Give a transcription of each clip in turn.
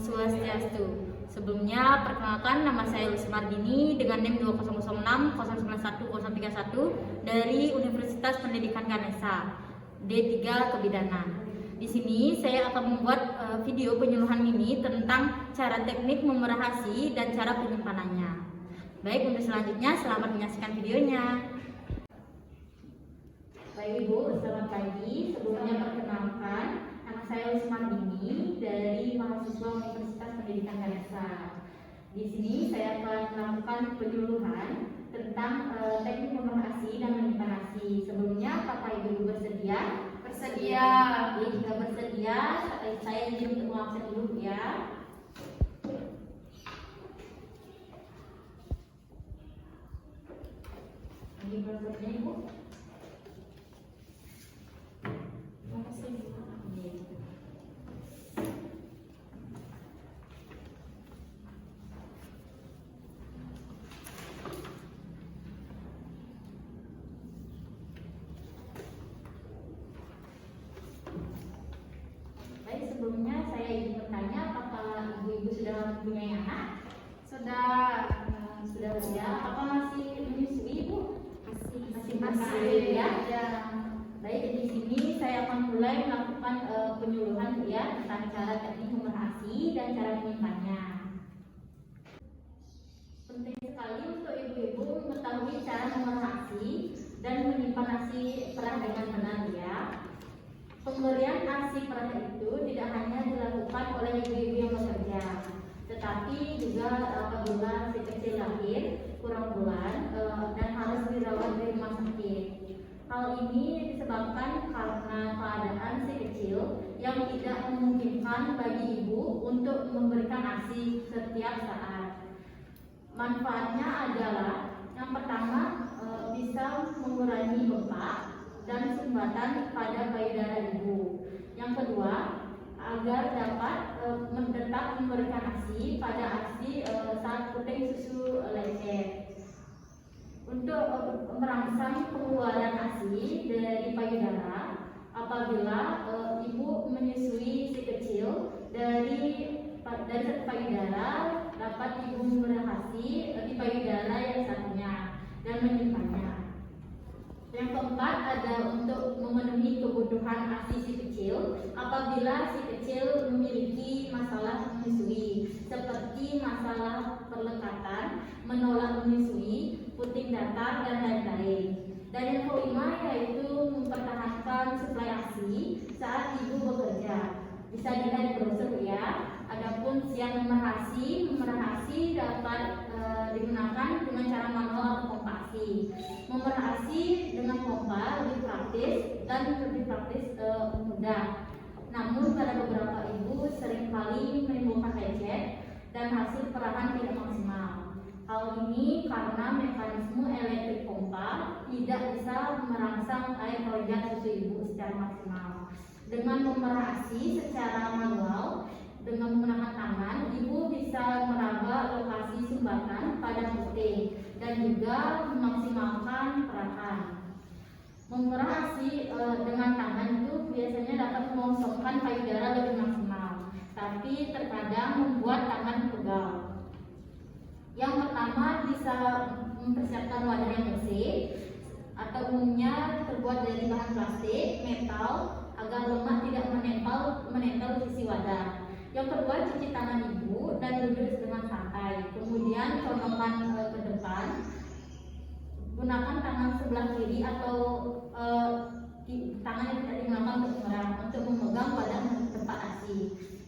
Swastiastu. Sebelumnya, perkenalkan nama saya Lucy Mardini dengan NIM 2006 091 031 dari Universitas Pendidikan Ganesha D3 Kebidanan. Di sini saya akan membuat video penyuluhan mini tentang cara teknik memerah ASI dan cara penyimpanannya. Baik, untuk selanjutnya selamat menyaksikan videonya. Baik Ibu, selamat pagi. Sebelumnya perkenalkan, nama saya Lucy Mardini dari mahasiswa Universitas Pendidikan Ganesha. Di sini saya akan melakukan penyuluhan tentang teknik memerah ASI dan menyimpan ASI. Sebelumnya, apakah Ibu bersedia? Bersedia. Jika bersedia, saya izin untuk mengakses dulu ya. Ini bersedia Ibu. Sebelumnya saya ingin bertanya, apakah ibu-ibu sudah mempunyai anak? Sudah. Sudah ya. Apa masih menyusui Ibu? Masih ya. ya. Baik, di sini saya akan mulai melakukan penyuluhan ya tentang cara teknik memerah ASI dan cara menyimpannya. Penting sekali untuk ibu-ibu mengetahui cara memerah ASI dan menyimpan ASI perah dengan benar ya. Pemberian ASI perah itu tidak hanya dilakukan oleh ibu-ibu yang bekerja, tetapi juga apabila si kecil lahir kurang bulan dan harus dirawat di rumah sakit. Hal ini disebabkan karena keadaan si kecil yang tidak memungkinkan bagi ibu untuk memberikan ASI setiap saat. Manfaatnya adalah yang pertama bisa mengurangi bengkak dan sumbatan pada payudara ibu. Yang kedua, agar dapat tetap memberikan ASI pada ASI saat puting susu lecet. Untuk merangsang pengeluaran ASI dari payudara, apabila ibu menyusui si kecil dari satu payudara, dapat ibu memberikan ASI di payudara yang satunya dan menyimpannya. Yang keempat ada untuk memenuhi kebutuhan ASI si kecil apabila si kecil memiliki masalah menyusui seperti masalah perlekatan, menolak menyusui, puting datar dan lain-lain. Dan yang kelima yaitu mempertahankan suplai ASI saat ibu bekerja. Bisa dilihat di brosur ya. Adapun siap memerah ASI dapat digunakan dengan cara manual atau pompa ASI. Memerah ASI dengan pompa lebih praktis dan lebih praktis mudah. Namun pada beberapa ibu seringkali menimbulkan lecet dan hasil perahan tidak maksimal. Hal ini karena mekanisme elektrik pompa tidak bisa merangsang air kelenjar susu ibu secara maksimal. Dengan memerah ASI secara manual, dengan menggunakan tangan, ibu bisa meraba lokasi sumbatan pada puting dan juga memaksimalkan perahan. Memerah ASI dengan tangan itu biasanya dapat mengosongkan payudara lebih maksimal, tapi terkadang membuat tangan pegal. Yang pertama, bisa mempersiapkan wadah yang bersih atau umumnya terbuat dari bahan plastik, metal agar lemak tidak menempel sisi wadah. Yang kedua, cuci tangan ibu dan duduk dengan santai. Kemudian condongkan ke depan. Gunakan tangan sebelah kiri atau tangan yang tidak digunakan untuk memegang wadah tempat ASI.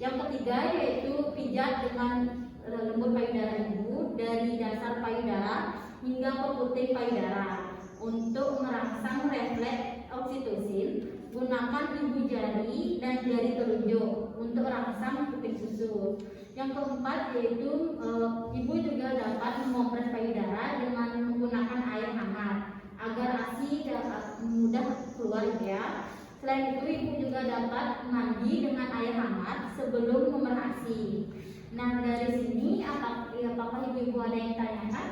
Yang ketiga yaitu pijat dengan lembut payudara ibu dari dasar payudara hingga ke puting payudara untuk merangsang refleks oksitosin. Gunakan ibu jari dan jari telunjuk untuk rangsang puting susu. Yang keempat yaitu ibu juga dapat mengompres payudara dengan menggunakan air hangat agar ASI dapat mudah keluar ya. Selain itu ibu juga dapat mandi dengan air hangat sebelum memerah ASI. Nah, dari sini apakah ibu-ibu ada yang tanyakan?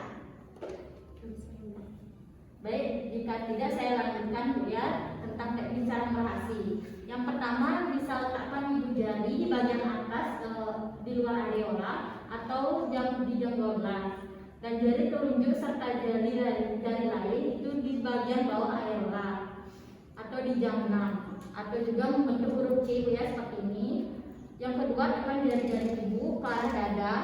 Baik, jika tidak saya lanjutkan ya tentang teknik cara memerah ASI. Yang pertama, bisa letakkan ibu jari di bagian atas di di luar areola atau di jam 12. Dan jari telunjuk serta jari lain itu di bagian bawah areola atau di jam 6, atau juga membentuk huruf C ya seperti ini. Yang kedua, tekan jari-jari ibu ke arah dada,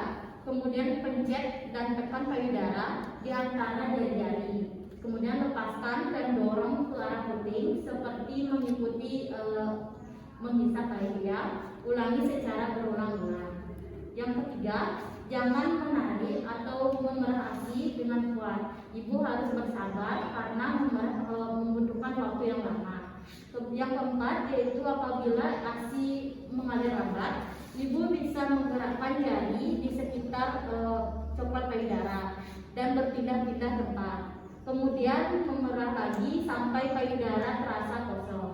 kemudian pencet dan tekan payudara di antara jari-jari. Kemudian lepaskan dan dorong ke arah puting seperti mengikuti menghisap ya. Ulangi secara berulang-ulang. Yang ketiga, jangan menarik atau memerah ASI dengan kuat. Ibu harus bersabar karena membutuhkan waktu yang lama. Yang keempat yaitu apabila ASI mengalir lambat, ibu bisa menggerakkan jari di sekitar coklat payudara dan berpindah-pindah tempat. Kemudian memerah lagi sampai payudara terasa kosong.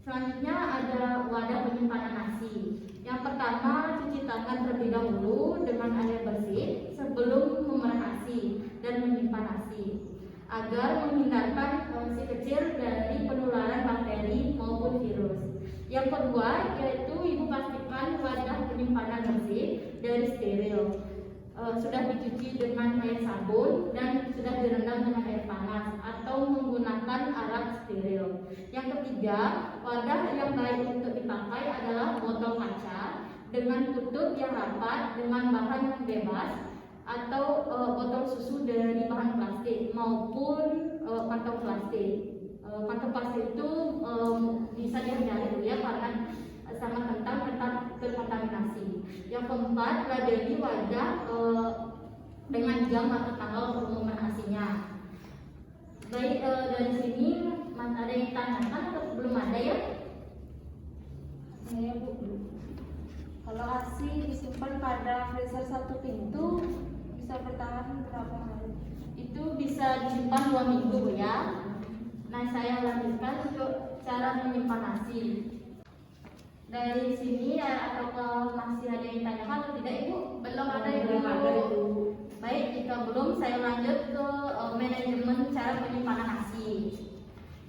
Selanjutnya ada wadah penyimpanan ASI. Yang pertama, cuci tangan terlebih dahulu dengan air bersih sebelum memerah ASI dan menyimpan ASI agar menghindarkan si kecil dari penularan bakteri maupun virus. Yang kedua, yaitu ibu pastikan wadah penyimpanan bersih dari steril. Sudah dicuci dengan air sabun dan sudah direndam dengan air panas atau menggunakan alat steril. Yang ketiga, wadah yang baik untuk dipakai adalah botol kaca dengan tutup yang rapat dengan bahan yang bebas, atau botol susu dari bahan plastik maupun kantong plastik. Kantong plastik itu bisa dihindari ya karena sangat rentan terkontaminasi. Yang keempat, labeli wadah dengan jam atau tanggal pengumuman ASI-nya. Baik, dari sini ada yang tanyakan atau belum ada ya? Saya Bu. Kalau ASI disimpan pada freezer satu pintu bisa bertahan berapa hari? Itu bisa disimpan 2 minggu ya. Nah, saya lanjutkan untuk cara menyimpan ASI. Dari sini ya, apakah masih ada yang tanyakan atau tidak Ibu? Belum ada Ibu. Baik, jika belum saya lanjut ke manajemen cara penyimpanan ASI.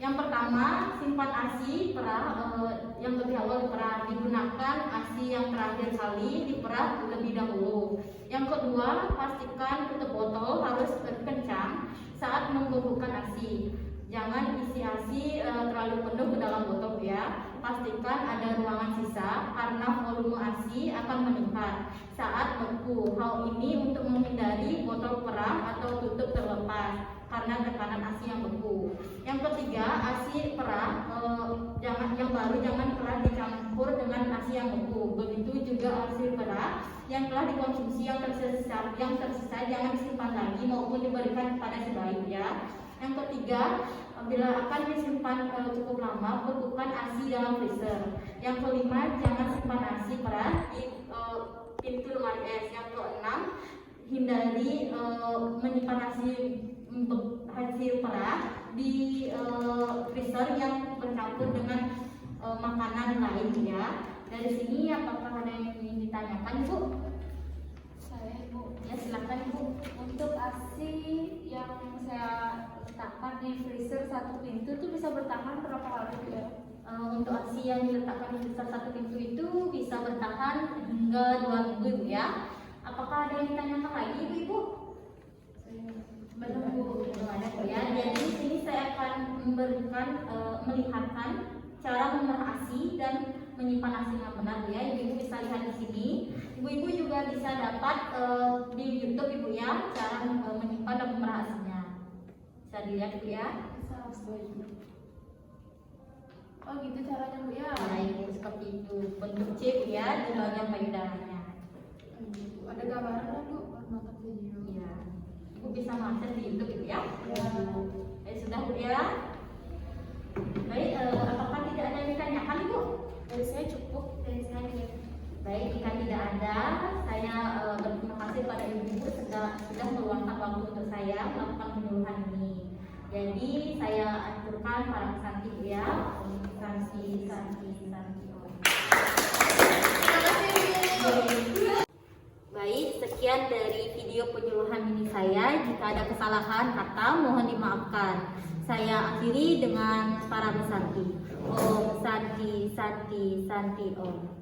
Yang pertama, simpan ASI perah yang lebih awal diperah. Digunakan ASI yang terakhir kali diperah lebih dahulu. Yang kedua, pastikan tutup botol harus kencang saat membubuhkan ASI. Jangan isi ASI terlalu penuh ke dalam botol ya. Pastikan ada ruangan sisa karena volume ASI akan meningkat saat beku. Hal ini untuk menghindari botol perah atau tutup terlepas karena tekanan ASI yang beku. Yang ketiga, ASI perah yang baru jangan pernah dicampur dengan ASI yang beku. Begitu juga ASI perah yang telah dikonsumsi yang tersisa jangan disimpan lagi maupun diberikan kepada si bayi ya. Yang ketiga, bila akan disimpan cukup lama, bekukan ASI dalam freezer. Yang kelima, jangan simpan ASI perah di pintu lemari es. Yang keenam, hindari menyimpan ASI perah di freezer yang bercampur dengan makanan lain ya. Dari sini apakah ada yang ingin ditanyakan Bu? Saya Bu. Ya silakan Bu. Untuk ASI yang saya letakkan di freezer satu pintu itu bisa bertahan berapa hari ya? Untuk ASI yang diletakkan di freezer satu pintu itu bisa bertahan hingga 2 minggu ya. Apakah ada yang ditanyakan lagi Ibu? Belum Bu. Belum ada ya. Jadi di sini saya akan melihatkan cara memerah ASI dan menyimpan ASI dengan benar ya. Ibu bisa lihat di sini. Ibu-ibu juga bisa dapat di YouTube Ibu ya cara menyimpan dan memerah ASI-nya. Bisa dilihat Ibu ya. Oh gitu caranya Bu ya? Nah Ibu seperti itu bentuk chip ya di bagian payudaranya. Ada gambaran kan Bu? Nonton video. Iya. Ibu bisa mengakses di YouTube Ibu ya. Sudah Bu ya. Baik, apakah tidak ada yang ditanyakan Ibu? Dari saya cukup, dari saya. Baik, jika tidak ada, saya berterima kasih pada Ibu sudah meluangkan waktu untuk saya melakukan penyuluhan ini. Jadi saya aturkan para pesanti ya, santi. Baik, sekian dari video penyuluhan ini saya. Jika ada kesalahan kata, mohon dimaafkan. Saya akhiri dengan para pesanti. Om Santi Om.